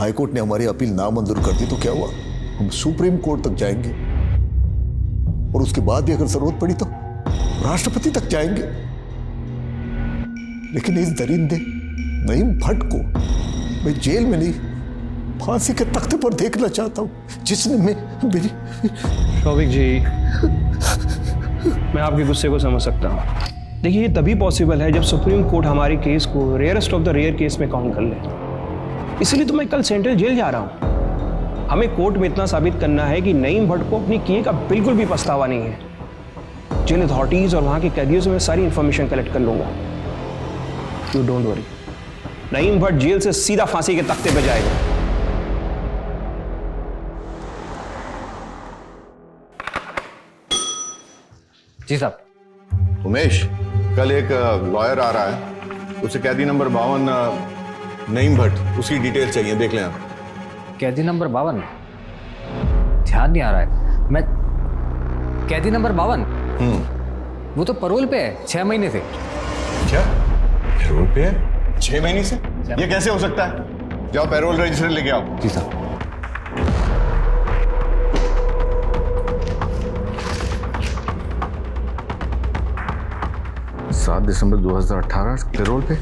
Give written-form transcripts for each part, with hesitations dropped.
High court ने हमारी appeal नामंजूर कर दी तो क्या हुआ? हम सुप्रीम कोर्ट तक जाएंगे और उसके बाद भी अगर जरूरत पड़ी तो राष्ट्रपति तक जाएंगे। लेकिन इस दरिंदे नईम भट्ट को मैं जेल में नहीं, फांसी के तख्ते पर देखना चाहता हूं, जिसने मेरी शौविक जी, मैं आपके गुस्से को समझ सकता हूँ। देखिए, ये तभी पॉसिबल है जब सुप्रीम कोर्ट हमारी केस को rarest of the rare case में काउंट कर ले। इसलिए तो मैं कल सेंट्रल जेल जा रहा हूँ। हमें कोर्ट में इतना साबित करना है कि नईम भट्ट को अपनी किए का बिल्कुल भी पछतावा नहीं है। जेल अथॉरिटीज और वहाँ के कैदियों से मैं सारी इंफॉर्मेशन कलेक्ट कर लूंगा। You don't worry, Naeem Bhatt jail से सीधा फांसी के तख्ते पे जाएगा। जी साहब। उमेश, कल एक लॉयर आ रहा है, उसे कैदी नंबर 52 नईम भट्ट, उसकी डिटेल चाहिए, देख लें आप। कैदी नंबर 52? ध्यान नहीं आ रहा है। मैं कैदी नंबर 52? वो तो परोल पे है 6 महीने से। क्या पैरोल पे है 6 महीने से? ये कैसे हो सकता है? जाओ पैरोल रजिस्टर लेके आओ। जी साहब। 7 दिसंबर 2018 पैरोल पे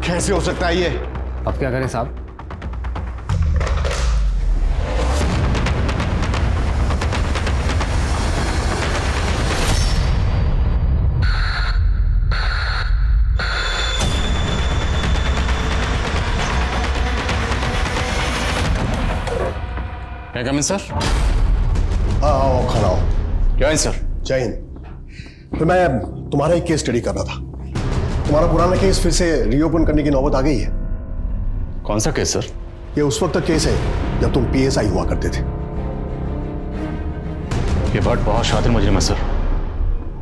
कैसे हो सकता है ये? अब क्या करें साहब? क्या कमिन सर? आओ, खड़ा हो। क्या है सर? जय हिंद। तो मैं तुम्हारा एक केस स्टडी कर रहा था। तुम्हारा पुराना केस फिर से रीओपन करने की नौबत आ गई है। कौन सा केस सर? ये उस वक्त का केस है जब तुम पीएसआई हुआ करते थे। ये भट्ट बहुत शातिर मुजरिम है सर।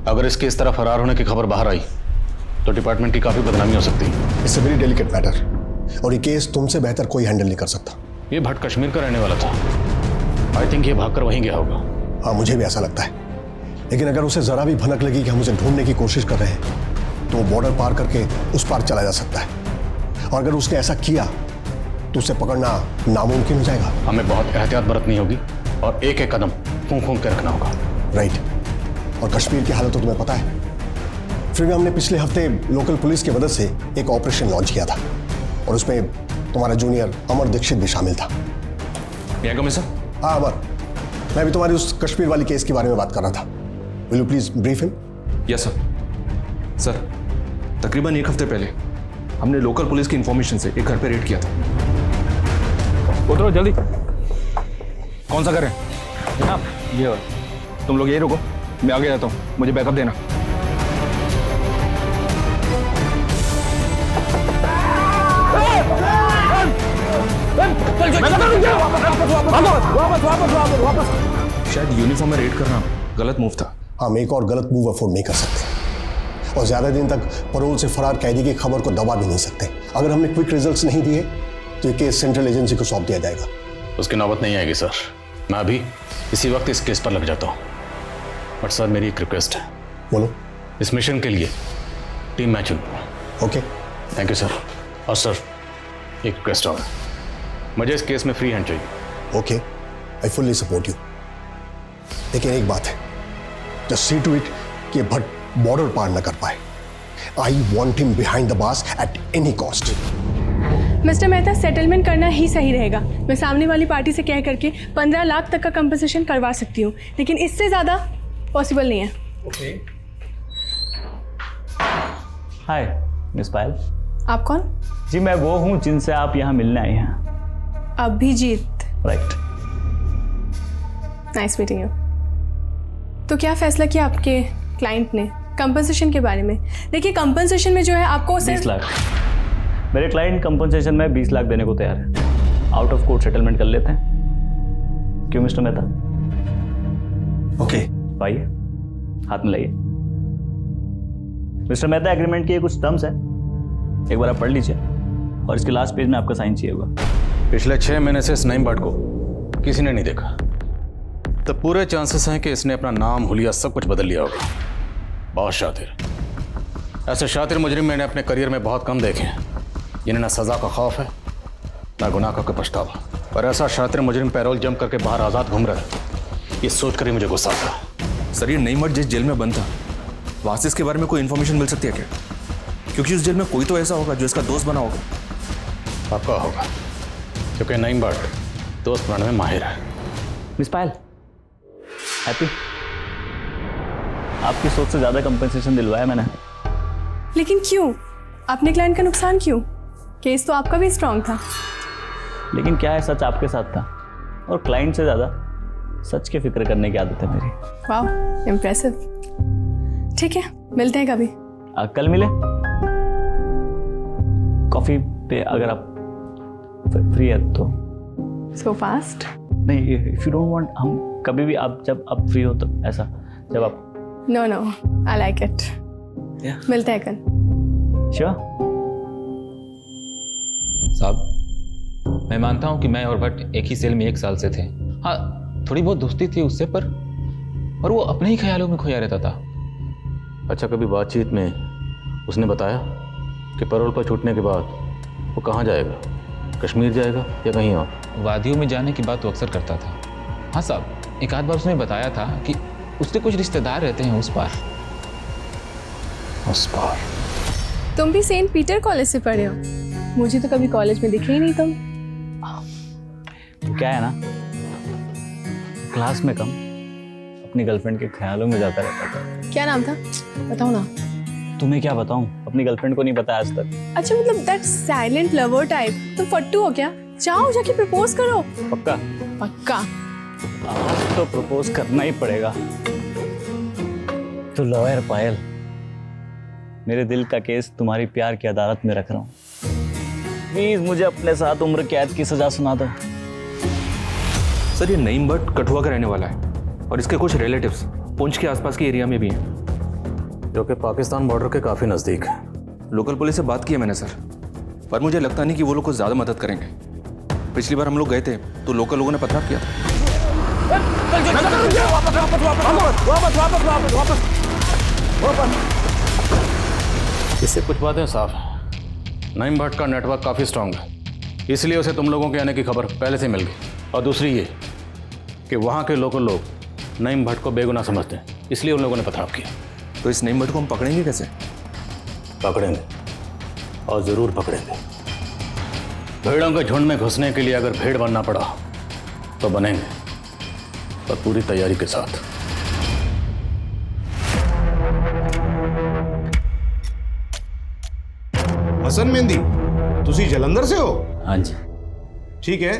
अगर इसके इस तरह फरार होने की खबर बाहर आई तो डिपार्टमेंट की काफी बदनामी हो सकती है। It's a very delicate matter और ये केस तुमसे बेहतर कोई हैंडल नहीं कर सकता। ये भट्ट कश्मीर का रहने वाला था। आई थिंक ये भागकर वहीं गया होगा। हाँ, मुझे भी ऐसा लगता है। लेकिन अगर उसे जरा भी भनक लगी कि हम उसे ढूंढने की कोशिश कर रहे हैं तो वो बॉर्डर पार करके उस पार चला जा सकता है। और अगर उसने ऐसा किया तो उसे पकड़ना नामुमकिन हो जाएगा। हमें बहुत एहतियात बरतनी होगी और एक एक कदम फूंक फूंक के रखना होगा। राइट। और कश्मीर की हालत तो तुम्हें पता है। फिर भी हमने पिछले हफ्ते लोकल पुलिस की मदद से एक ऑपरेशन लॉन्च किया था और उसमें तुम्हारा जूनियर अमर दीक्षित भी शामिल था। सर? हाँ अमर, मैं भी तुम्हारी उस कश्मीर वाली केस के बारे में बात कर रहा था। Will you please brief him? Yes sir. Sir, तकरीबन एक हफ्ते पहले हमने लोकल पुलिस की इंफॉर्मेशन से एक घर पे रेड किया था। उतरो जल्दी। कौन सा घर है जनाब, ये और तुम लोग यही रुको, मैं आगे जाता हूँ, मुझे बैकअप देना। शायद यूनिफॉर्म में रेड करना गलत मूव था। हम एक और गलत मूव अफोर्ड नहीं कर सकते और ज्यादा दिन तक परोल से फरार कैदी की खबर को दबा भी नहीं सकते। अगर हमने क्विक रिजल्ट्स नहीं दिए तो ये केस सेंट्रल एजेंसी को सौंप दिया जाएगा। उसकी नौबत नहीं आएगी सर। मैं अभी इसी वक्त इस केस पर लग जाता हूँ। बट सर, मेरी एक रिक्वेस्ट है। बोलो। इस मिशन के लिए टीम मैं चुन। Okay, thank you sir. और सर, एक रिक्वेस्ट और है, मुझे इस केस में फ्री हैंड चाहिए। Okay, I fully support you. लेकिन एक बात है, जस्ट सी टू इट कि भट्ट बॉर्डर पार न कर पाए। I want him behind the bars at any cost. Mister Mehta, settlement करना ही सही रहेगा। मैं सामने वाली पार्टी से कह करके 15 लाख तक का कंपनसेशन करवा सकती हूँ, लेकिन इससे ज़्यादा पॉसिबल नहीं है। ओके। हाय मिस पायल। आप कौन? जी, मैं वो हूँ जिनसे आप यहाँ मिलने आए हैं। Abhijeet. Right. Nice meeting you. तो क्या फैसला किया आपके क्लाइंट ने कंपनसेशन के बारे में? देखिए, कंपनसेशन में जो है आपको 20 लाख। मेरे क्लाइंट कंपनसेशन में 20 लाख देने को तैयार है। आउट ऑफ कोर्ट सेटलमेंट कर लेते हैं। क्यों मिस्टर मेहता? ओके। आइए, हाथ में लाइए। मिस्टर मेहता, एग्रीमेंट के कुछ टर्म्स है, एक बार आप पढ़ लीजिए और इसके लास्ट पेज में आपका साइन चाहिए होगा। पिछले 6 महीने से इस नईम भट्ट को किसी ने नहीं देखा, तो पूरे चांसेस हैं कि इसने अपना नाम, हुलिया सब कुछ बदल लिया होगा। बहुत शातिर। ऐसे शातिर मुजरिम मैंने अपने करियर में बहुत कम देखे हैं जिन्हें ना सजा का खौफ है ना गुनाह का कोई पछतावा। पर ऐसा शातिर मुजरिम पैरोल जंप करके बाहर आज़ाद घूम रहा है, ये सोच कर ही मुझे गुस्सा आता। सर, ये नईम भट्ट जिस जेल में बंद था, वहाँ से इसके बारे में कोई इन्फॉर्मेशन मिल सकती है क्या? क्योंकि उस जेल में कोई तो ऐसा होगा जो इसका दोस्त बना होगा। पक्का होगा, क्योंकि नईम भट्ट दोस्त बनाने में माहिर है। मिस पायल, हैप्पी? आपकी सोच से ज़्यादा कंपनसेशन दिलवाया मैंने। लेकिन क्यों? अपने क्लाइंट का नुकसान क्यों? केस तो आपका भी स्ट्रांग था। लेकिन क्या है, सच आपके साथ था और क्लाइंट से ज़्यादा सच की फिक्र करने की आदत है मेरी। वाह, इम्प्रेसिव। ठीक है, मिलते हैं कभी। कल मिले कॉफ़ी पे, अगर आप फ्री है तो। So fast? नहीं, इफ़ यू डोंट वांट, हम कभी भी, आप जब आप फ्री हो तो ऐसा, जब आप। No no, I like it. मिलते हैं कल। श्योर। साहब, मैं मानता हूं कि मैं और भट्ट एक ही सेल में 1 साल से थे। हाँ, थोड़ी बहुत दोस्ती थी उससे, पर वो अपने ही ख्यालों में खोया रहता था। अच्छा, कभी बातचीत में उसने बताया कि पैरोल पर छूटने के बाद वो कहाँ जाएगा? कश्मीर जाएगा या कहीं और? वादियों में जाने की बात वो अक्सर करता था। हाँ साहब, एक आध बार उसने बताया था कि उसके कुछ रिश्तेदार रहते हैं उस पार। उस पार? तुम भी सेंट पीटर कॉलेज से पढ़े हो? मुझे तो कभी कॉलेज में दिखे ही नहीं तुम। तो क्या है ना, क्लास में कम, अपनी गर्लफ्रेंड के ख्यालों में जाता रहता था। क्या नाम था? बताओ ना। तुम्हें क्या बताऊं, अपनी गर्लफ्रेंड को नहीं बताया आज तक। अच्छा, मतलब दैट साइलेंट लवर टाइप। तुम फट्टू हो क्या? जाओ जाके प्रपोज करो। पक्का? पक्का। आज तो प्रपोज करना ही पड़ेगा। तो लॉयर पायल, मेरे दिल का केस तुम्हारी प्यार की अदालत में रख रहा हूँ। प्लीज मुझे अपने साथ उम्र कैद की सजा सुना दो। सर, ये नईम भट्ट कठुआ का रहने वाला है और इसके कुछ रिलेटिव्स पुंछ के आसपास के एरिया में भी हैं, जो कि पाकिस्तान बॉर्डर के काफ़ी नज़दीक है। लोकल पुलिस से बात की है मैंने सर, पर मुझे लगता नहीं कि वो लोग कुछ ज़्यादा मदद करेंगे। पिछली बार हम लोग गए थे तो लोकल लोगों ने पथराव किया था। इससे कुछ बातें साफ हैं। नईम भट्ट का नेटवर्क काफ़ी स्ट्रांग है, इसलिए उसे तुम लोगों के आने की खबर पहले से मिल गई। और दूसरी ये कि वहाँ के लोकल लोग नईम भट्ट को बेगुनाह समझते हैं, इसलिए उन लोगों ने पथराव किया। तो इस नईम भट्ट को हम पकड़ेंगे कैसे? पकड़ेंगे, और ज़रूर पकड़ेंगे। भेड़ों के झुंड में घुसने के लिए अगर भेड़ बनना पड़ा तो बनेंगे, पर पूरी तैयारी के साथ। हसन मेहंदी, तुसी जलंधर से हो? हाँ जी। ठीक है,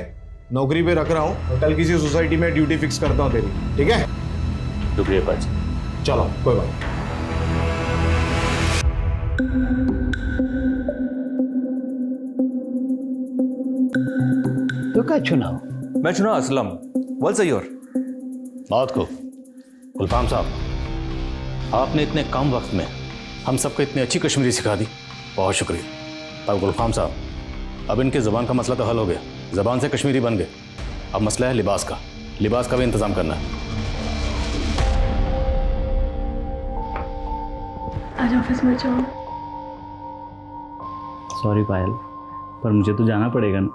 नौकरी पे रख रहा हूँ, कल किसी सोसाइटी में ड्यूटी फिक्स करता हूँ तेरी, ठीक है? शुक्रिया पाजी। चलो, कोई बात नहीं। तो क्या चुनाव? मैं चुना असलम। वेल सयोर। बात को गुलफाम साहब, आपने इतने कम वक्त में हम सबको इतनी अच्छी कश्मीरी सिखा दी, बहुत शुक्रिया। अब गुलफाम साहब, अब इनके ज़बान का मसला तो हल हो गया, ज़बान से कश्मीरी बन गए। अब मसला है लिबास का, लिबास का भी इंतज़ाम करना है। आज ऑफिस में जाओ। सॉरी पायल, पर मुझे तो जाना पड़ेगा ना।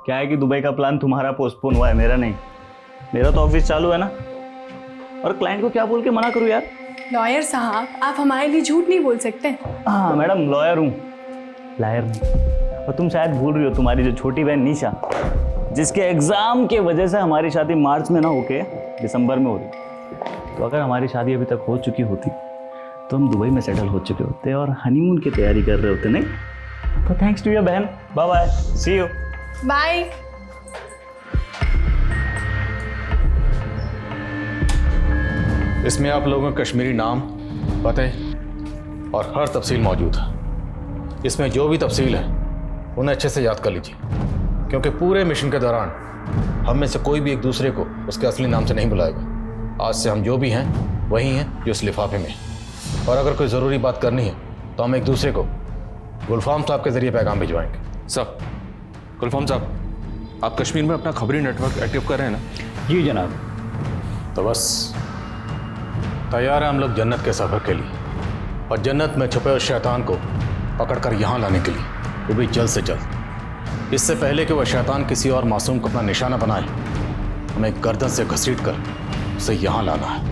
क्या है कि दुबई का प्लान तुम्हारा पोस्टपोन हुआ है, मेरा नहीं। मेरा तो ऑफिस चालू है ना, और क्लाइंट को क्या बोल के मना करूँ यार? लॉयर साहब, आप हमारे लिए झूठ नहीं बोल सकते। हाँ मैडम, लॉयर हूँ, लायर हूँ। और तुम शायद भूल रही हो, तुम्हारी जो छोटी बहन निशा, जिसके एग्जाम के वजह से हमारी शादी मार्च में ना होके दिसंबर में हो रही। तो अगर हमारी शादी अभी तक हो चुकी होती तो हम दुबई में सेटल हो चुके होते और हनीमून की तैयारी कर रहे होते, नहीं? तो थैंक्स टू योर बहन, bye bye, see you. Bye. इसमें आप लोगों के कश्मीरी नाम, पते और हर तफसील मौजूद है। इसमें जो भी तफसील है उन्हें अच्छे से याद कर लीजिए, क्योंकि पूरे मिशन के दौरान हम में से कोई भी एक दूसरे को उसके असली नाम से नहीं बुलाएगा। आज से हम जो भी हैं वही हैं जो इस लिफाफे में। और अगर कोई ज़रूरी बात करनी है तो हम एक दूसरे को गुलफाम साहब के ज़रिए पैगाम भिजवाएंगे। साहब, गुलफाम साहब, आप कश्मीर में अपना खबरी नेटवर्क एक्टिव कर रहे हैं ना? जी जनाब। तो बस तैयार हैं हम लोग जन्नत के सफ़र के लिए, और जन्नत में छुपे उस शैतान को पकड़कर यहाँ लाने के लिए, वो भी जल्द से जल्द। इससे पहले कि वह शैतान किसी और मासूम को अपना निशाना बनाए, हमें गर्दन से घसीट कर उसे यहां लाना है।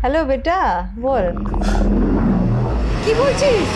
হ্যালো বেটা, বল কি বলছিস?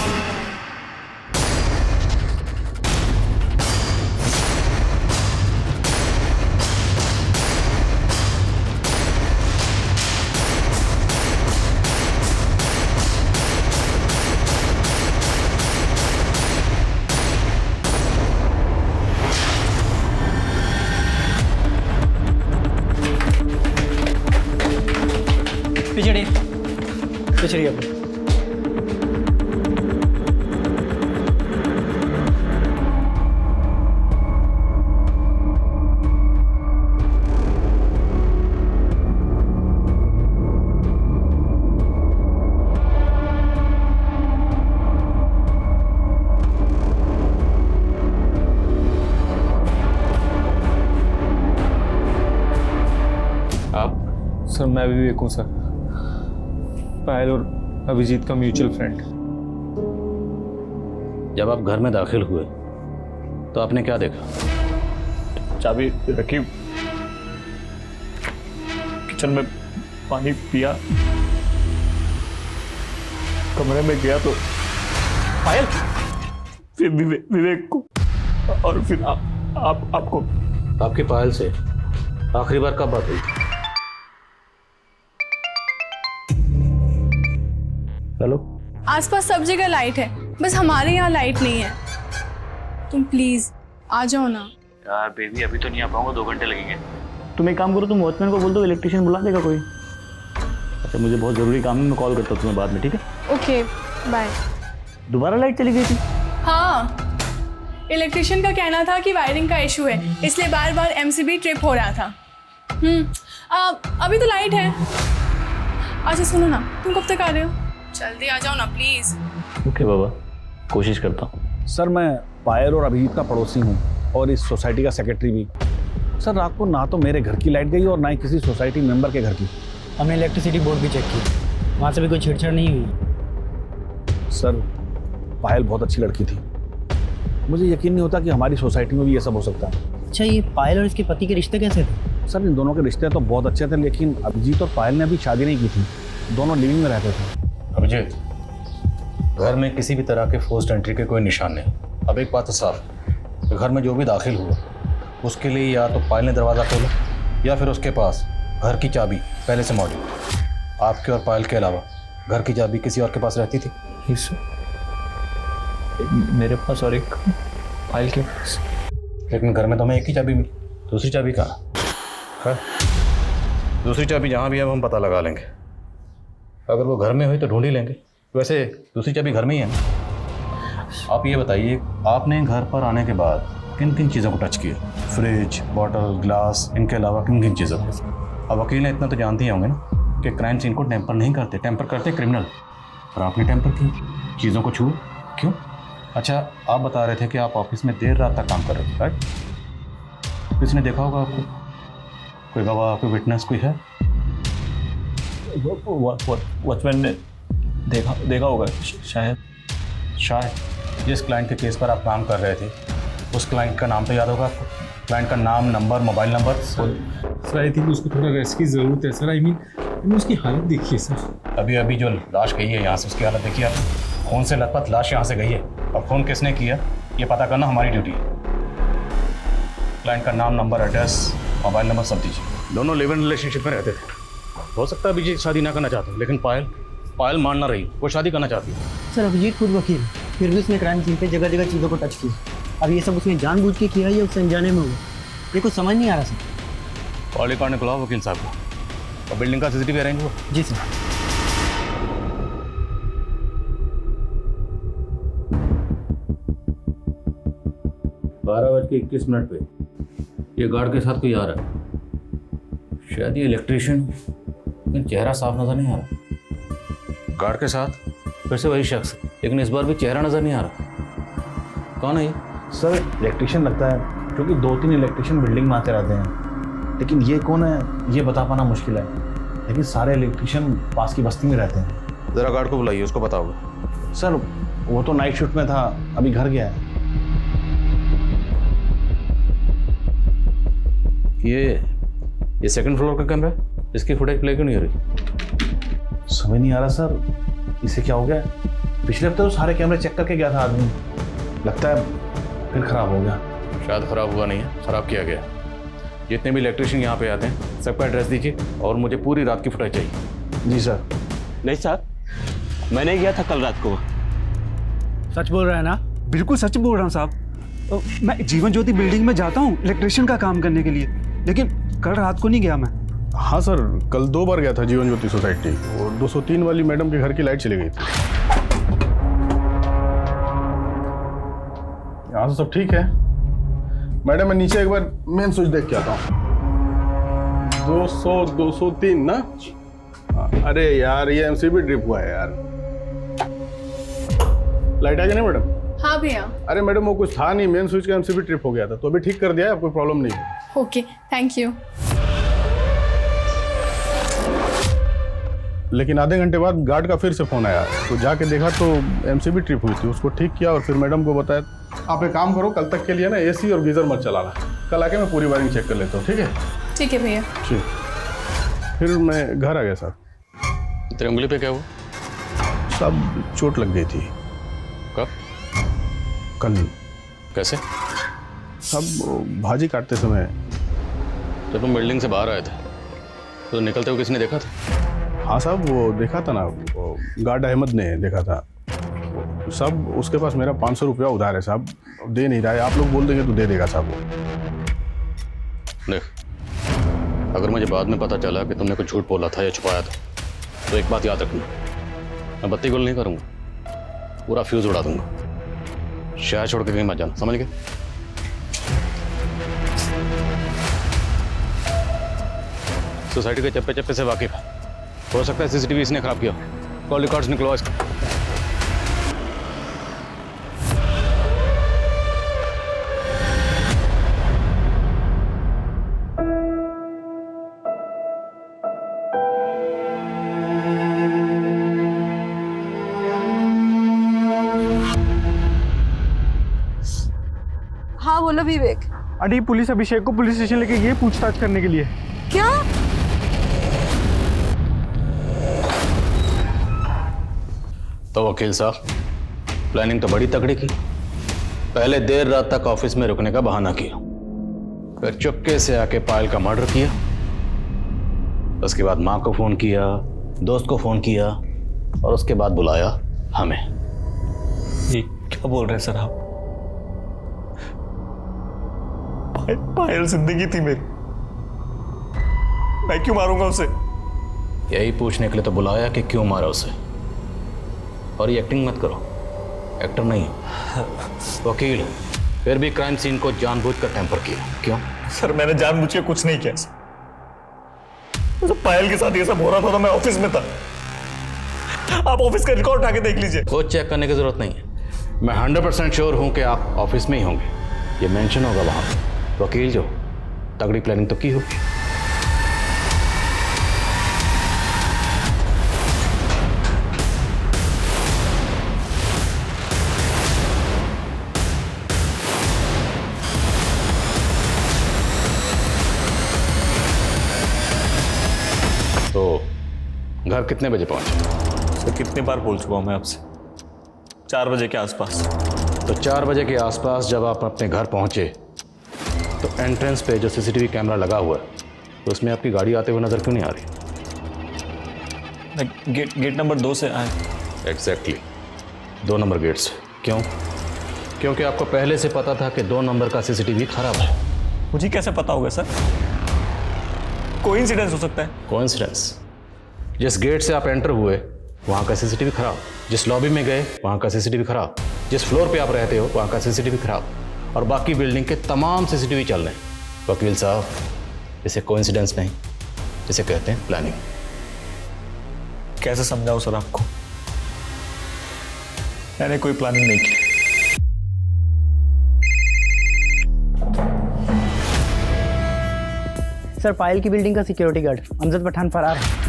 पिछड़ी अपनी आप? सर मैं विवेक हूँ सर, पायल और अभिजीत का म्यूचुअल फ्रेंड। जब आप घर में दाखिल हुए तो आपने क्या देखा? चाबी रखी, किचन में पानी पिया, कमरे में गया तो पायल, फिर विवेक को, और फिर आपको। आपकी पायल से आखिरी बार कब बात हुई? हेलो, आसपास सब जगह लाइट है, बस हमारे यहाँ लाइट नहीं है। तुम प्लीज आ जाओ ना। यार बेबी अभी तो नहीं आ पाऊंगा, 2 घंटे लगेंगे। तुम एक काम करो, तुम वॉचमैन को बोल दो, इलेक्ट्रिशियन बुला देगा कोई। अच्छा मुझे बहुत ज़रूरी काम है, मैं कॉल करता हूँ तुम्हें बाद में, ठीक है? Okay bye. दोबारा लाइट चली गई थी? हाँ, इलेक्ट्रिशियन का कहना था कि वायरिंग का इशू है, इसलिए बार बार एमसीबी ट्रिप हो रहा था। अभी तो लाइट है। अच्छा सुनो ना, तुम कब तक आ रहे हो? जल्दी आ जाओ ना प्लीज। ओके बाबा, कोशिश करता हूँ। सर मैं पायल और अभिजीत का पड़ोसी हूँ और इस सोसाइटी का सेक्रेटरी भी। सर रात को ना तो मेरे घर की लाइट गई और ना ही किसी सोसाइटी मेंबर के घर की। हमने इलेक्ट्रिसिटी बोर्ड भी चेक की, वहाँ से भी कोई छेड़छाड़ नहीं हुई। सर पायल बहुत अच्छी लड़की थी, मुझे यकीन नहीं होता कि हमारी सोसाइटी में भी ये सब हो सकता है। अच्छा ये पायल और इसके पति के रिश्ते कैसे थे? सर इन दोनों के रिश्ते तो बहुत अच्छे थे, लेकिन अभिजीत और पायल ने अभी शादी नहीं की थी, दोनों लिविंग में रहते थे। अभिजीत, घर में किसी भी तरह के फोर्स्ड एंट्री के कोई निशान नहीं। अब एक बात तो साफ, घर में जो भी दाखिल हुआ उसके लिए या तो पायल ने दरवाज़ा खोला या फिर उसके पास घर की चाबी पहले से मौजूद। आपके और पायल के अलावा घर की चाबी किसी और के पास रहती थी? मेरे पास और एक पायल के पास। लेकिन घर में तो हमें एक ही चाबी मिली, दूसरी चाबी कहाँ है? दूसरी चाबी जहाँ भी है वो हम पता लगा लेंगे। अगर वो घर में हुई तो ढूंढ ही लेंगे। वैसे दूसरी चाबी घर में ही है ना। आप ये बताइए, आपने घर पर आने के बाद किन किन चीज़ों को टच किया? फ्रिज, बॉटल, ग्लास, इनके अलावा किन किन चीज़ों को? अब वकील ने इतना तो जानते ही होंगे ना कि क्राइम सीन को टेम्पर नहीं करते, टेम्पर करते क्रिमिनल। और आपने टेम्पर की, चीज़ों को छुआ, क्यों? अच्छा आप बता रहे थे कि आप ऑफिस में देर रात तक काम कर रहे थे, राइट? किसी ने देखा होगा आपको? कोई गवाह, कोई विटनेस कोई है? वॉचमैन ने देखा होगा शायद। जिस क्लाइंट के केस पर आप काम कर रहे थे उस क्लाइंट का नाम तो याद होगा आपको? क्लाइंट का नाम, number, mobile number? Sir I think उसको थोड़ा रेस्ट की ज़रूरत है सर। आई मीन उसकी हालत देखिए सर। अभी जो लाश गई है यहाँ से, उसकी हालत देखिए आप। खून से लथपथ लाश यहाँ से गई है, और खून किसने किया ये पता करना हमारी ड्यूटी है। क्लाइंट का नाम, नंबर, एड्रेस, मोबाइल नंबर सब दीजिए। दोनों लिव इन रिलेशनशिप में रहते थे। हो सकता है अभिजीत शादी ना करना चाहते, लेकिन पायल मान ना रही, वो शादी करना चाहती है। सर अभिजीत खुद वकील, फिर भी उसने क्राइम सीन पे जगह जगह चीज़ों को टच किया। अब ये सब उसने जानबूझ के किया या उससे अनजाने में हुआ, ये कुछ समझ नहीं आ रहा सर। कॉल रिकॉर्ड निकलाओ वकील साहब को, और बिल्डिंग का सीसीटीवी अरेंज हो। जी सर। बारह बज के 21 मिनट पे ये गार्ड के साथ कोई आ रहा है, शायद ये इलेक्ट्रिशियन, लेकिन चेहरा साफ नजर नहीं आ रहा। गार्ड के साथ फिर से वही शख्स, लेकिन इस बार भी चेहरा नजर नहीं आ रहा। कौन है ये? सर इलेक्ट्रिशियन लगता है, क्योंकि 2-3 इलेक्ट्रिशियन बिल्डिंग में आते रहते हैं, लेकिन ये कौन है ये बता पाना मुश्किल है। लेकिन सारे इलेक्ट्रिशियन पास की बस्ती में रहते हैं। जरा गार्ड को बुलाइए, उसको बताओगे। सर वो तो नाइट शिफ्ट में था, अभी घर गया है। ये सेकंड फ्लोर का कमरा है, इसकी फुटेज प्ले क्यों नहीं हो रही? समझ नहीं आ रहा सर, इसे क्या हो गया? पिछले हफ्ते तो सारे कैमरे चेक करके गया था आदमी, लगता है फिर खराब हो गया। शायद खराब हुआ नहीं है, खराब किया गया। जितने भी इलेक्ट्रिशियन यहाँ पे आते हैं सबका एड्रेस दीजिए, और मुझे पूरी रात की फुटेज चाहिए। जी सर। नहीं सर, मैंने गया था कल रात को। सच बोल रहा है ना? बिल्कुल सच बोल रहा हूँ साहब। मैं जीवन ज्योति बिल्डिंग में जाता हूँ इलेक्ट्रिशियन का काम करने के लिए, लेकिन कल रात को नहीं गया मैं। हाँ सर, कल 2 बार गया था जीवन ज्योति सोसाइटी, और 203 वाली मैडम के घर की लाइट चली गई थी। यहाँ तो सब ठीक है मैडम, मैं नीचे एक बार मेन स्विच देख के आता हूँ। 203 ना? अरे यार ये एमसीबी ड्रिप हुआ है यार। लाइट आ गई ना मैडम? हाँ भैया। अरे मैडम वो कुछ था नहीं, मेन स्विच का एमसीबी ट्रिप हो गया था, तो अभी ठीक कर दिया है, कोई प्रॉब्लम नहीं है। Okay, thank you. लेकिन आधे घंटे बाद गार्ड का फिर से फोन आया, तो जाके देखा तो एमसीबी ट्रिप हुई थी, उसको ठीक किया और फिर मैडम को बताया आप एक काम करो, कल तक के लिए ना एसी और गीजर मत चलाना, कल आके मैं पूरी वायरिंग चेक कर लेता हूँ। ठीक है? ठीक है भैया। ठीक। फिर मैं घर आ गया साहब। तेरे उंगली पे क्या हुआ? सब चोट लग गई थी। कब? कल। कैसे? सब भाजी काटते समय। जब तुम बिल्डिंग से बाहर आए थे तो निकलते हुए किसने देखा था? हाँ साहब, वो देखा था ना, वो गार्ड अहमद ने देखा था। सब उसके पास मेरा 500 रुपया उधार है साहब, दे नहीं रहा है। आप लोग बोल देंगे तो दे देगा साहब वो। देख, अगर मुझे बाद में पता चला कि तुमने कुछ झूठ बोला था या छुपाया था, तो एक बात याद रखना, मैं बत्ती गुल नहीं करूँगा, पूरा फ्यूज उड़ा दूंगा। शहर छोड़ के कहीं मत जाना, समझ गए? सोसाइटी के चप्पे चप्पे से वाकिफ है, हो सकता है सीसीटीवी इसने खराब किया। कॉल रिकॉर्ड्स निकलवा इसका। हाँ बोलो विवेक। अरे पुलिस अभिषेक को पुलिस स्टेशन लेके गई पूछताछ करने के लिए। क्या? तो वकील साहब, प्लानिंग तो बड़ी तगड़ी की। पहले देर रात तक ऑफिस में रुकने का बहाना किया, फिर चुपके से आके पायल का मर्डर किया, उसके बाद माँ को फोन किया, दोस्त को फोन किया, और उसके बाद बुलाया हमें। ये क्या बोल रहे हैं सर आप? पायल जिंदगी थी मेरी, मैं क्यों मारूंगा उसे? यही पूछने के लिए तो बुलाया कि क्यों मारा उसे। और ये एक्टिंग मत करो, एक्टर नहीं है, वकील। फिर भी क्राइम सीन को जानबूझकर टेम्पर किया, क्यों? सर मैंने जानबूझ के कुछ नहीं किया। तो पायल के साथ ये सब हो रहा था तो मैं ऑफिस में था। आप ऑफिस का रिकॉर्ड उठा के देख लीजिए। कुछ चेक करने की जरूरत नहीं है, मैं 100% श्योर हूं कि आप ऑफिस में ही होंगे, ये मेंशन होगा वहां पे। वकील जो तगड़ी प्लानिंग तो की होगी। तो घर कितने बजे पहुंचे? सर कितनी बार बोल चुका हूँ मैं आपसे, 4 बजे के आसपास। तो 4 बजे के आसपास जब आप अपने घर पहुंचे तो एंट्रेंस पे जो सीसीटीवी कैमरा लगा हुआ है तो उसमें आपकी गाड़ी आते हुए नजर क्यों नहीं आ रही? गेट नंबर 2 से आए। एग्जैक्टली 2 नंबर गेट से। क्यों? क्योंकि आपको पहले से पता था कि 2 नंबर का सीसीटीवी खराब है। मुझे कैसे पता होगा सर? कोइंसिडेंस हो सकता है। कोइंसिडेंस? जिस गेट से आप एंटर हुए वहाँ का सीसीटीवी खराब, जिस लॉबी में गए वहाँ का सीसीटीवी खराब, जिस फ्लोर पे आप रहते हो वहाँ का सीसीटीवी खराब, और बाकी बिल्डिंग के तमाम सीसीटीवी चल रहे हैं। वकील साहब, इसे कोइंसिडेंस नहीं, इसे कहते हैं प्लानिंग। कैसे समझाऊं सर आपको? मैंने कोई प्लानिंग नहीं की। सर पायल की बिल्डिंग का सिक्योरिटी गार्ड अमजद पठान फरार है।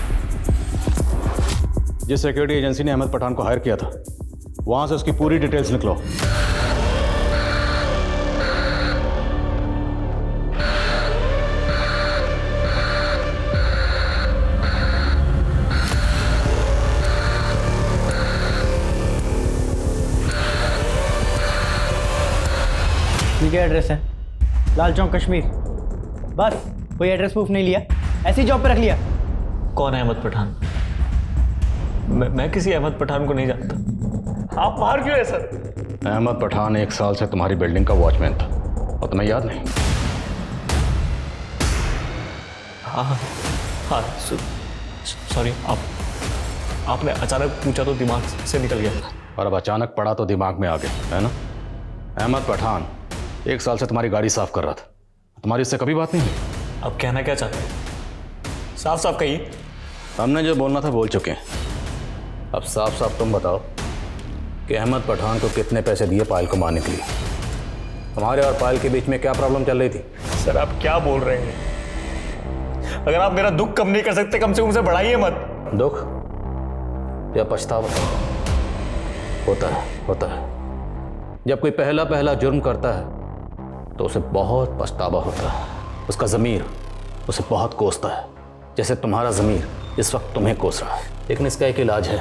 जिस सिक्योरिटी एजेंसी ने अहमद पठान को हायर किया था वहां से उसकी पूरी डिटेल्स निकलो। ये क्या एड्रेस है? लाल चौक कश्मीर। बस कोई एड्रेस प्रूफ नहीं लिया, ऐसी जॉब पे रख लिया। कौन है अहमद पठान? मैं किसी अहमद पठान को नहीं जानता। आप बाहर क्यों है सर? अहमद पठान 1 साल से तुम्हारी बिल्डिंग का वॉचमैन था और तुम्हें याद नहीं? हाँ सॉरी, आपने अचानक पूछा तो दिमाग से निकल गया। और अब अचानक पड़ा तो दिमाग में आ गया, है ना? अहमद पठान 1 साल से तुम्हारी गाड़ी साफ कर रहा था, तुम्हारी इससे कभी बात नहीं हुई? अब कहना क्या चाहते हैं? साफ साफ कहिए। हमने जो बोलना था बोल चुके हैं। अब साफ साफ तुम बताओ कि अहमद पठान को कितने पैसे दिए पायल को मारने के लिए? तुम्हारे और पायल के बीच में क्या प्रॉब्लम चल रही थी? सर आप क्या बोल रहे हैं? अगर आप मेरा दुख कम नहीं कर सकते कम से कम उसे बढ़ाइए मत। दुख या पछतावा? होता है। जब कोई पहला जुर्म करता है तो उसे बहुत पछतावा होता है, उसका ज़मीर उसे बहुत कोसता है, जैसे तुम्हारा ज़मीर इस वक्त तुम्हें कोस रहा है। लेकिन इसका एक इलाज है।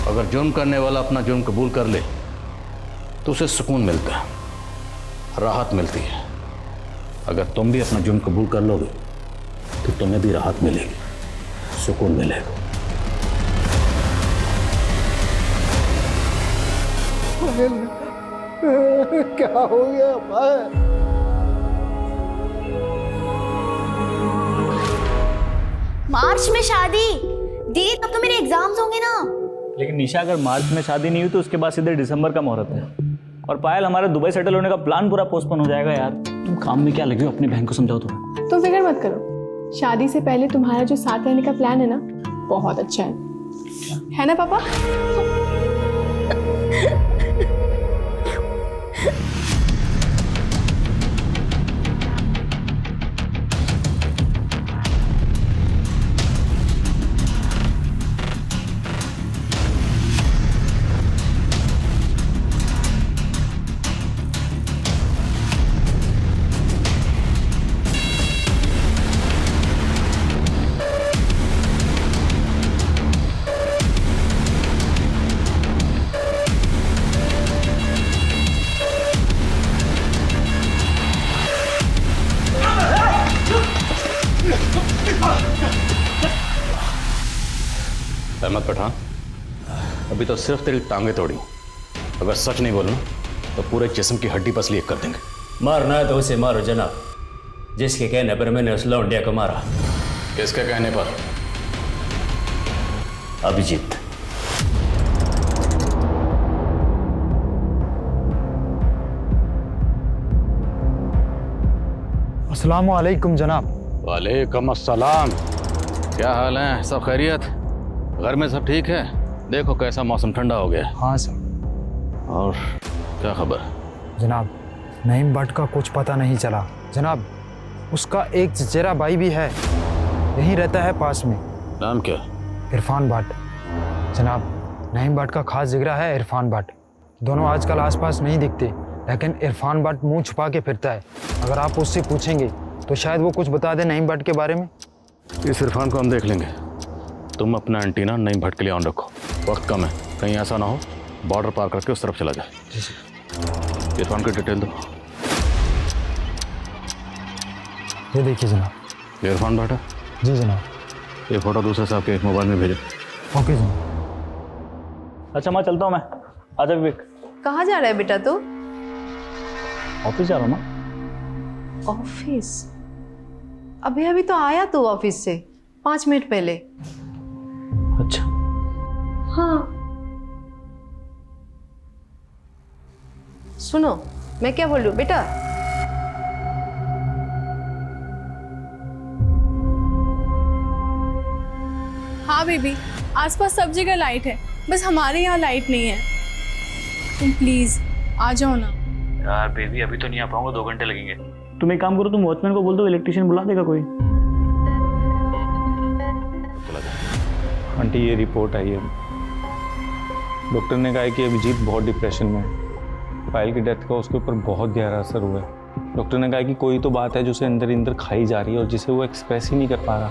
अगर जुर्म करने वाला अपना जुर्म कबूल कर ले तो उसे सुकून मिलता है, राहत मिलती है। अगर तुम भी अपना जुर्म कबूल कर लोगे तो तुम्हें भी राहत मिलेगी, सुकून मिलेगा। क्या हो गया भाई? मार्च में शादी? दीदी तब तो मेरे एग्जाम्स होंगे ना। लेकिन निशा अगर मार्च में शादी नहीं हुई तो उसके बाद सीधे दिसंबर का मुहूर्त है। और पायल हमारा दुबई सेटल होने का प्लान पूरा पोस्टपोन हो जाएगा। यार तुम काम में क्या लगे हो? अपनी बहन को समझाओ थोड़ा। तुम फिक्र मत करो, शादी से पहले तुम्हारा जो साथ रहने का प्लान है ना बहुत अच्छा है ना पापा? अहमद पठान, अभी तो सिर्फ तेरी टांगे तोड़ी, अगर सच नहीं बोलना तो पूरे जिस्म की हड्डी पसली एक कर देंगे। मारना है तो उसे मारो जनाब, जिसके कहने पर मैंने उस लौंडिया को मारा। किसके कहने पर? अभिजीत। अस्सलाम वालेकुम जनाब। वालेकुम अस्सलाम। क्या हाल है? सब खैरियत? घर में सब ठीक है? देखो कैसा मौसम ठंडा हो गया। हाँ सर। और क्या खबर? जनाब नईम भट्ट का कुछ पता नहीं चला। जनाब उसका एक चचेरा भाई भी है, यहीं रहता है पास में। नाम क्या? इरफान भट्ट। जनाब, नईम भट्ट का खास जिगरा है इरफान भट्ट। दोनों आजकल आसपास नहीं दिखते, लेकिन इरफान भट्ट मुंह छुपा के फिरता है। अगर आप उससे पूछेंगे तो शायद वो कुछ बता दे नईम भट्ट के बारे में। इस इरफान को हम देख लेंगे, तुम अपना एंटीना नईम भट्ट के लिए ऑन रखो। वक्त कम है, कहीं ऐसा ना हो बॉर्डर पार करके उस तरफ चला जाए। इरफान की डिटेल दो। ये देखिए जनाब, ये इरफान भट्ट है? जी जनाब। ये फोटो दूसरे साहब के मोबाइल में भेजो। ओके जनाब। अच्छा मैं चलता हूँ मैं। आजा विवेक। कहाँ जा रहा है बेटा तू? ऑफिस जा रहा हूँ ना। ऑफिस? अभी अभी तो आया तू ऑफिस से 5 मिनट पहले। अच्छा। हाँ सुनो, मैं क्या बोल रही हूँ बेटा? हाँ बेबी, आसपास सब जगह लाइट है, बस हमारे यहाँ लाइट नहीं है। तुम प्लीज आ जाओ ना। यार बेबी अभी तो नहीं आ पाऊंगा, 2 घंटे लगेंगे। तुम एक काम करो, तुम वॉचमैन को बोल दो इलेक्ट्रिशियन बुला देगा कोई। आंटी ये रिपोर्ट आई है, डॉक्टर ने कहा है कि अभिजीत बहुत डिप्रेशन में है। पायल की डेथ का उसके ऊपर बहुत गहरा असर हुआ है। डॉक्टर ने कहा कि कोई तो बात है जो उसे अंदर अंदर खाई जा रही है और जिसे वो एक्सप्रेस ही नहीं कर पा रहा।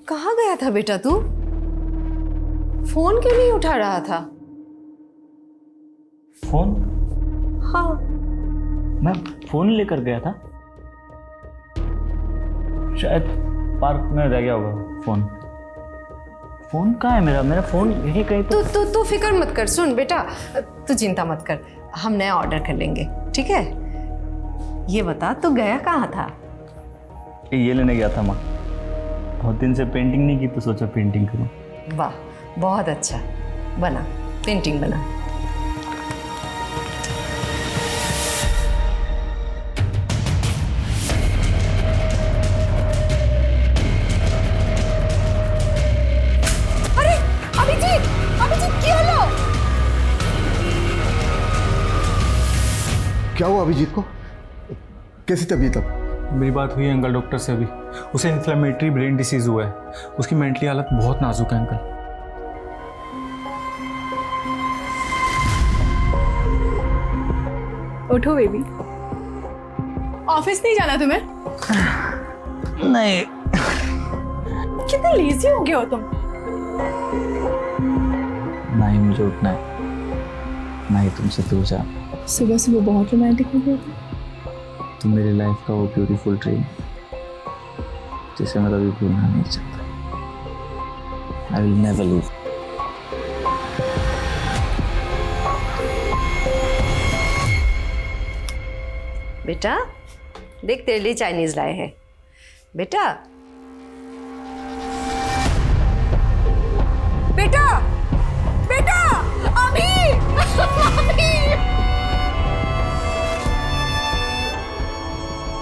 कहाँ गया था बेटा तू? फोन क्यों नहीं उठा रहा था? फोन? हाँ मैं फोन लेकर गया था, शायद पार्क में रह गया होगा फोन। फोन कहाँ है मेरा? मेरा फोन यही कहीं तू फिक्र मत कर। सुन बेटा, तू चिंता मत कर, हम नया ऑर्डर कर लेंगे, ठीक है? ये बता तू गया कहाँ था? ये लेने गया था माँ, बहुत दिन से पेंटिंग नहीं की तो सोचा पेंटिंग करूँ। वाह बहुत अच्छा, बना पेंटिंग बना। अरे अभिजीत, अभिजीत क्या लो? क्या हुआ अभिजीत को? कैसी तबीयत अब? मेरी बात हुई है अंकल डॉक्टर से अभी। उसे इन्फ्लेमेटरी ब्रेन डिसीज हुआ है, उसकी मेंटली हालत बहुत नाजुक है अंकल। उठो बेबी। ऑफिस नहीं जाना तुम्हें? नहीं। कितने लेजी हो गए हो तुम। ना ही मुझे उठना है, ना ही तुमसे दूर जाना। सुबह सुबह बहुत रोमांटिक हो गए थे। तुम मेरी लाइफ का वो ब्यूटीफुल ड्रीम जिसे मैं कभी भूलना नहीं चाहता। I will never leave. बेटा देख, तेरे लिए चाइनीज लाए हैं बेटा। बेटा बेटा अभी अभी।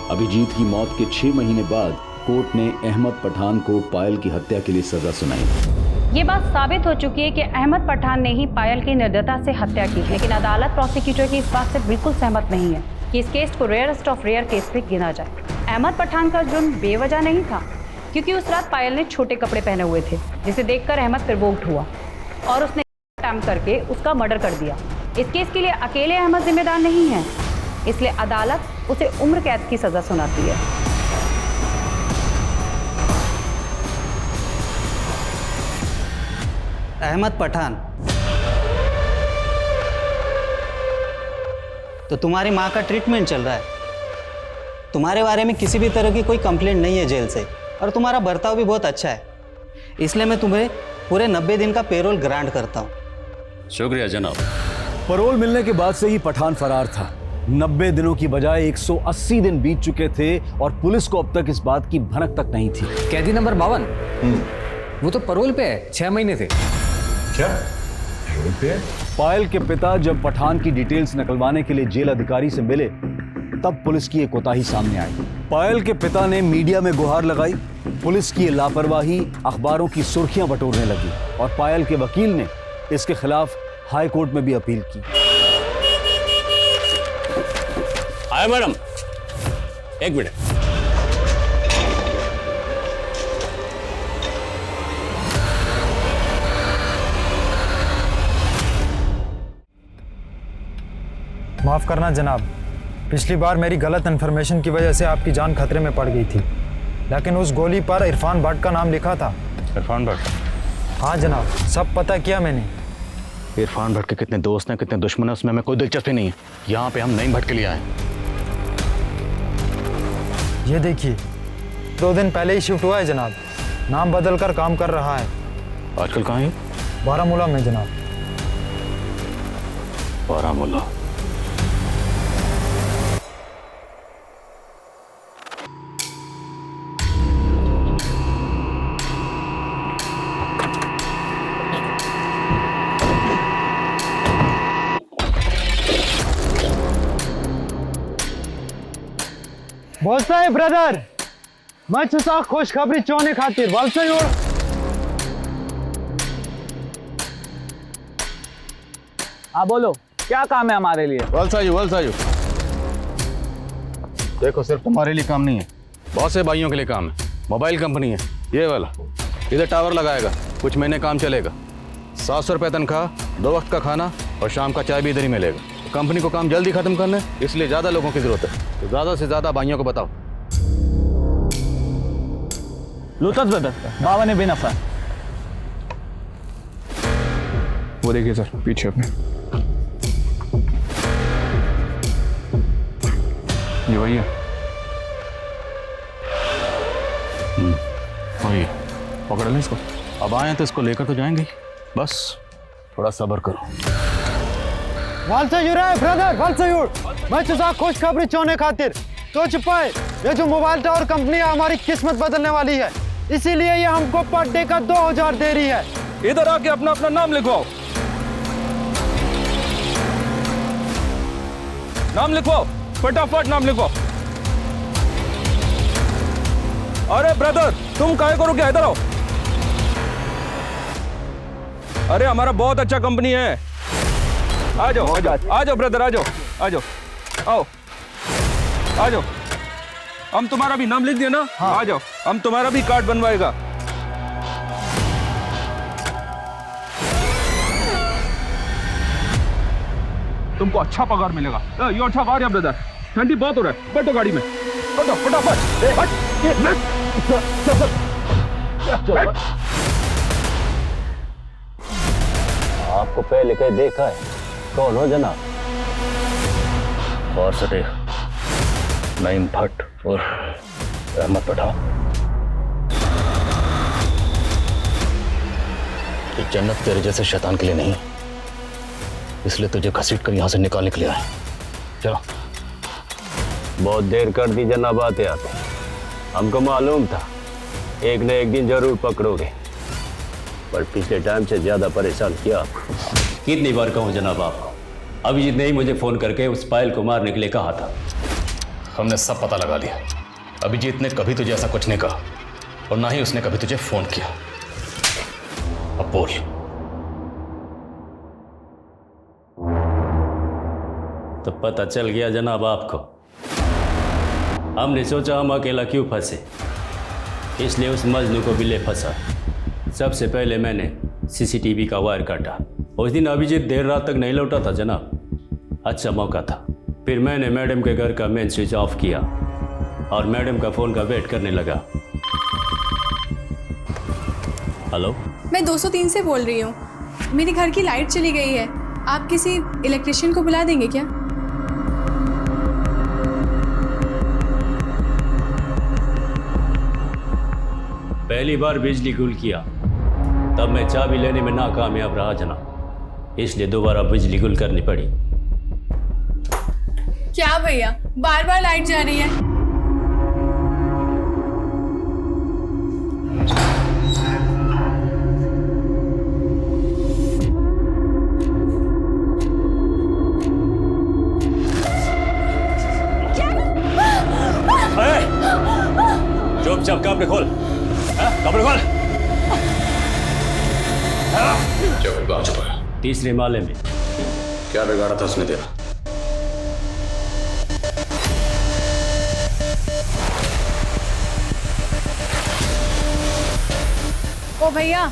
अभिजीत की मौत के 6 महीने बाद कोर्ट ने अहमद पठान को पायल की हत्या के लिए सजा सुनाई। ये बात साबित हो चुकी है कि अहमद पठान ने ही पायल की निर्दयता से हत्या की, लेकिन अदालत प्रोसिक्यूटर की इस बात से बिल्कुल सहमत नहीं है कि इस केस को रेयरेस्ट ऑफ रेयर केस पे गिना जाए। अहमद पठान का जुर्म बेवजह नहीं था, क्योंकि उस रात पायल ने छोटे कपड़े पहने हुए थे, जिसे देखकर अहमद प्रोवोक्ड हुआ और उसने अटैम्प्ट करके उसका मर्डर कर दिया। इस केस के लिए अकेले अहमद जिम्मेदार नहीं है, इसलिए अदालत उसे उम्र कैद की सजा सुनाती है। अहमद पठान। तो तुम्हारी माँ का ट्रीटमेंट चल रहा है। तुम्हारे बारे में किसी भी तरह की कोई कंप्लेंट नहीं है जेल से, और तुम्हारा बर्ताव भी बहुत अच्छा है, इसलिए मैं तुम्हें पूरे 90 दिन का पेरोल ग्रांट करता हूँ। शुक्रिया जनाब। पैरोल मिलने के बाद से ही पठान फरार था। 90 दिनों की बजाय 180 दिन बीत चुके थे और पुलिस को अब तक इस बात की भनक तक नहीं थी। कैदी नंबर 52 वो तो पैरोल पे है, 6 महीने थे। क्या पैरोल पे? पायल के पिता जब पठान की डिटेल्स निकलवाने के लिए जेल अधिकारी से मिले तब पुलिस की एक कोताही सामने आई। पायल के पिता ने मीडिया में गुहार लगाई। पुलिस की लापरवाही अखबारों की सुर्खियां बटोरने लगी और पायल के वकील ने इसके खिलाफ हाई कोर्ट में भी अपील की। आए मैडम, एक मिनट। माफ़ करना जनाब, पिछली बार मेरी गलत इन्फॉर्मेशन की वजह से आपकी जान खतरे में पड़ गई थी, लेकिन उस गोली पर इरफान भट्ट का नाम लिखा था। इरफान भट्ट? हाँ जनाब, सब पता किया मैंने। इरफान भट्ट के कितने दोस्त हैं, कितने दुश्मन हैं, उसमें हमें कोई दिलचस्पी नहीं है। यहाँ पे हम नईम भट्ट के लिए आए। ये देखिए, 2 दिन पहले ही शिफ्ट हुआ है जनाब, नाम बदल कर काम कर रहा है। आजकल कहाँ है? बारामूला में जनाब। बारामूला? बोलता है ब्रदर, मैं सा खुशखबरी चोने खातिर वालसा जोड़। हाँ बोलो, क्या काम है हमारे लिए? वलसायु। देखो, सिर्फ तुम्हारे लिए काम नहीं है, बहुत से भाइयों के लिए काम है। मोबाइल कंपनी है ये वाला, इधर टावर लगाएगा, कुछ महीने काम चलेगा। 700 रुपये तनख्वाह, 2 वक्त का खाना और शाम का चाय भी इधर ही मिलेगा। कंपनी को काम जल्दी खत्म करना है, इसलिए ज्यादा लोगों की जरूरत है, तो ज्यादा से ज्यादा भाइयों को बताओ। लुतफ ब्रदर, बाबा ने बेनफा। वो देखिए सर, पीछे अपने। ये वही है। वही है, पकड़ लें इसको। अब आए हैं तो इसको लेकर तो जाएंगे, बस थोड़ा सब्र करो। वालसायुर है ब्रदर, वालसायुर। मैं सा खुशखबरी चोने खातिर तो छुपाए, ये जो मोबाइल टावर कंपनी है हमारी किस्मत बदलने वाली है, इसीलिए ये हमको पर डे का 2000 दे रही है। इधर आके अपना अपना नाम लिखवाओ। नाम लिखवाओ, फटाफट नाम लिखवाओ। अरे ब्रदर, तुम काहे करो, क्या इधर आओ। अरे हमारा बहुत अच्छा कंपनी है, आ जाओ आ जाओ ब्रदर, आ जाओ आओ आ जाओ। हम तुम्हारा भी नाम लिख दिया ना। हाँ। आ जाओ, हम तुम्हारा भी कार्ड बनवाएगा। तुमको अच्छा पगार मिलेगा। ये अच्छा कार है ब्रदर, ठंडी बहुत हो रहा है, बैठो गाड़ी में, बैठो फटाफट। आपको पहले कहीं देखा है? कौन हो जनाब? और सटे नईम भट्ट और अहमद पठान। ये जन्नत तेरे जैसे शैतान के लिए नहीं, इसलिए तुझे घसीट कर यहां से निकालने के लिए आए। चलो। बहुत देर कर दी जनाब आते आते, हमको मालूम था एक न एक दिन जरूर पकड़ोगे, पर पिछले टाइम से ज्यादा परेशान किया आपको। कितनी बार कहूं जनाब आपको, अभिजीत ने ही मुझे फोन करके उस पायल को मारने के लिए कहा था। हमने सब पता लगा लिया। अभिजीत ने कभी तुझे ऐसा कुछ नहीं कहा और ना ही उसने कभी तुझे फोन किया। अब बोल। तो पता चल गया जनाब आपको। हमने सोचा हम अकेला क्यों फंसे, इसलिए उस मजनू को भी ले फंसा। सबसे पहले मैंने सीसीटीवी का वायर काटा। उस दिन अभिजीत देर रात तक नहीं लौटा था जनाब, अच्छा मौका था। फिर मैंने मैडम के घर का मेन स्विच ऑफ किया और मैडम का फ़ोन का वेट करने लगा। हेलो, मैं 203 से बोल रही हूँ। मेरे घर की लाइट चली गई है, आप किसी इलेक्ट्रिशियन को बुला देंगे क्या? पहली बार बिजली गुल किया तब मैं चाबी लेने में नाकामयाब रहा जनाब, इसलिए दोबारा बिजली गुल करनी पड़ी। क्या भैया, बार बार लाइट जा रही है। चुपचाप कमरे खोल, कमरे खोल। तीसरे माले में। क्या बिगाड़ा था उसने तेरा? ओ भैया,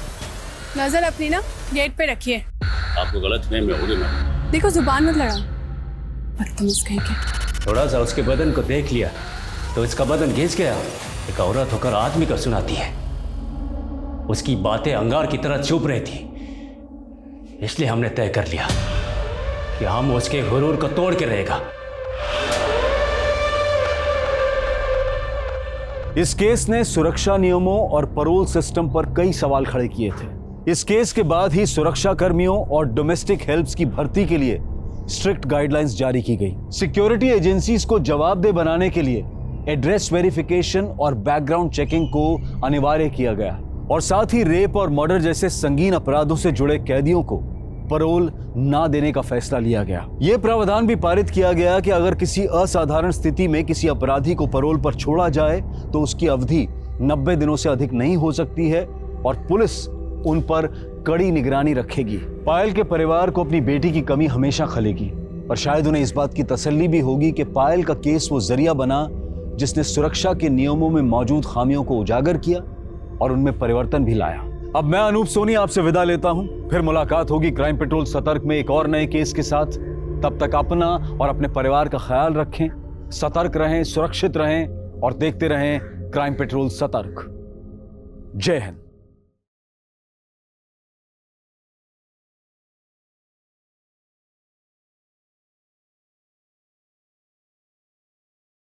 नजर अपनी ना गेट पे रखिए। आपको गलत फहमी होगी मैम। देखो जुबान मत लड़ाओ, बदतमीज कहीं के। थोड़ा सा उसके बदन को देख लिया तो इसका बदन घिस गया। एक औरत होकर आदमी को सुनाती है। उसकी बातें अंगार की तरह चुप रही थी, इसलिए हमने तय कर लिया कि हम उसके गुरूर को तोड़ के रहेगा। इस केस ने सुरक्षा नियमों और पैरोल सिस्टम पर कई सवाल खड़े किए थे। इस केस के बाद ही सुरक्षा कर्मियों और डोमेस्टिक हेल्प्स की भर्ती के लिए स्ट्रिक्ट गाइडलाइंस जारी की गई। सिक्योरिटी एजेंसीज को जवाबदेह बनाने के लिए एड्रेस वेरिफिकेशन और बैकग्राउंड चेकिंग को अनिवार्य किया गया और साथ ही रेप और मर्डर जैसे संगीन अपराधों से जुड़े कैदियों को पैरोल ना देने का फैसला लिया गया। यह प्रावधान भी पारित किया गया कि अगर किसी असाधारण स्थिति में किसी अपराधी को पैरोल पर छोड़ा जाए तो उसकी अवधि 90 दिनों से अधिक नहीं हो सकती है और पुलिस उन पर कड़ी निगरानी रखेगी। पायल के परिवार को अपनी बेटी की कमी हमेशा खलेगी और शायद उन्हें इस बात की तसल्ली भी होगी कि पायल का केस वो जरिया बना जिसने सुरक्षा के नियमों में मौजूद खामियों को उजागर किया और उनमें परिवर्तन भी लाया। अब मैं अनूप सोनी आपसे विदा लेता हूं, फिर मुलाकात होगी क्राइम पेट्रोल सतर्क में एक और नए केस के साथ। तब तक अपना और अपने परिवार का ख्याल रखें, सतर्क रहें, सुरक्षित रहें और देखते रहें क्राइम पेट्रोल सतर्क। जय हिंद।